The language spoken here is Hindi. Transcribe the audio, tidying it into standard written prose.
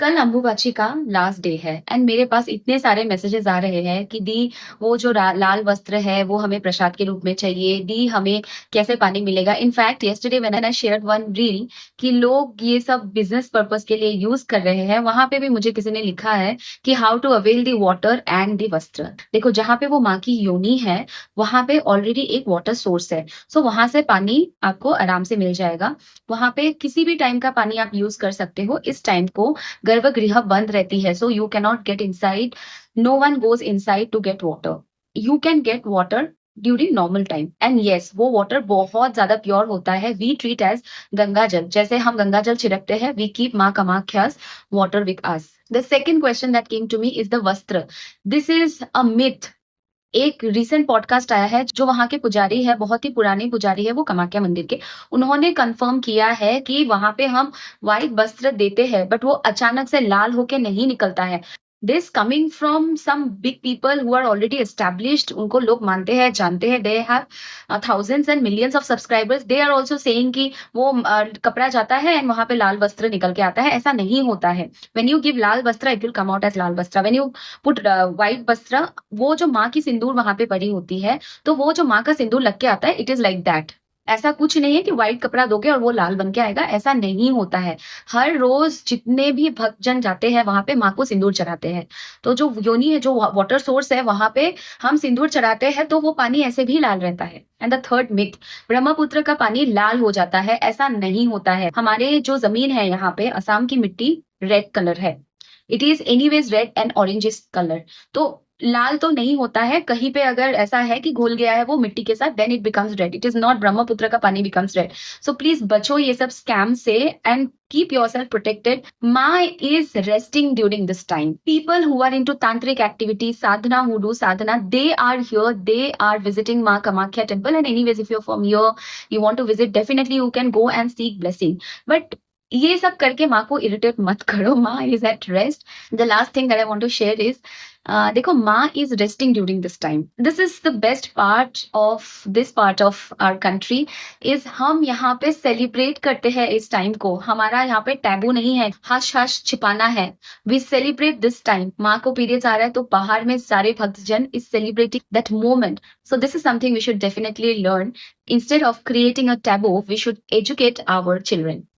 कल अम्बुबाची का लास्ट डे है एंड मेरे पास इतने सारे मैसेजेस आ रहे हैं कि दी वो जो लाल वस्त्र है वो हमें प्रसाद के रूप में चाहिए। दी हमें कैसे पानी मिलेगा। In fact yesterday when I shared one reel कि लोग ये सब बिजनेस पर्पस के लिए यूज कर रहे हैं, वहां पे भी मुझे किसी ने लिखा है कि how to avail the water and the वस्त्र। देखो, जहां पे वो माँ की योनि है वहां पे ऑलरेडी एक वाटर सोर्स है, सो वहां से पानी आपको आराम से मिल जाएगा। वहां पे किसी भी टाइम का पानी आप यूज कर सकते हो। इस टाइम को गर्भगृह बंद रहती है, so you cannot get inside. No one goes inside to get water. You can get water during normal time and yes, वो वाटर बहुत ज्यादा प्योर होता है। वी ट्रीट एज गंगा जल। जैसे हम गंगा जल छिड़कते हैं, we keep Maa Kamakhya's water with us. The second question that came to me is the वस्त्र। This is a myth. एक रिसेंट पॉडकास्ट आया है, जो वहां के पुजारी है, बहुत ही पुराने पुजारी है वो कामाख्या मंदिर के। उन्होंने कंफर्म किया है कि वहां पे हम व्हाइट वस्त्र देते हैं बट वो अचानक से लाल होके नहीं निकलता है। This coming from some big people who are already established. उनको लोग मानते हैं, जानते हैं। They have thousands and millions of subscribers. They are also saying कि वो कपड़ा जाता है एंड वहां पे लाल वस्त्र निकल के आता है। ऐसा नहीं होता है। वेन यू गिव लाल वस्त्र, it will come out as लाल वस्त्र। वेन यू पुट व्हाइट वस्त्र, वो जो माँ की सिंदूर वहां पे पड़ी होती है, तो वो जो माँ का सिंदूर लग के आता है, इट इज लाइक दैट। ऐसा कुछ नहीं है कि व्हाइट कपड़ा दोगे और वो लाल बन के आएगा, ऐसा नहीं होता है। हर रोज जितने भी भक्तजन जाते हैं वहां पे माँ को सिंदूर चढ़ाते हैं। तो जो योनि है, जो वाटर सोर्स है, वहां पे हम सिंदूर चढ़ाते हैं तो वो पानी ऐसे भी लाल रहता है। And the third myth, Brahmaputra का पानी लाल हो जाता है, ऐसा नहीं होता है। हमारे जो जमीन है यहाँ पे, असम की मिट्टी रेड कलर है। It is anyways red and orangish colour. तो लाल तो नहीं होता है। कहीं पे अगर ऐसा है कि घुल गया है वो मिट्टी के साथ, then it becomes red. It is not Brahmaputra का पानी बिकम्स रेड। सो प्लीज बचो ये सब स्कैम से and keep yourself protected. Ma is resting during this time. People who are into tantric activities, sadhana, who do sadhana, they are here. They are visiting Ma Kamakhya temple. And anyways, if you're from here, you want to visit, definitely you can go and seek blessing. But ये सब करके माँ को इरिटेट मत करो। माँ is at rest. The last thing that I want to share is, देखो, माँ is resting during this time. This is the best part of our country is हम यहाँ पे सेलिब्रेट करते हैं इस टाइम को। हमारा यहाँ पे टैबू नहीं है, हश हश छिपाना है। We celebrate this time. माँ को पीरियड्स आ रहा है तो बाहर में सारे भक्तजन is celebrating that moment. So this is something we should definitely learn. Instead of creating a taboo, we should educate our children.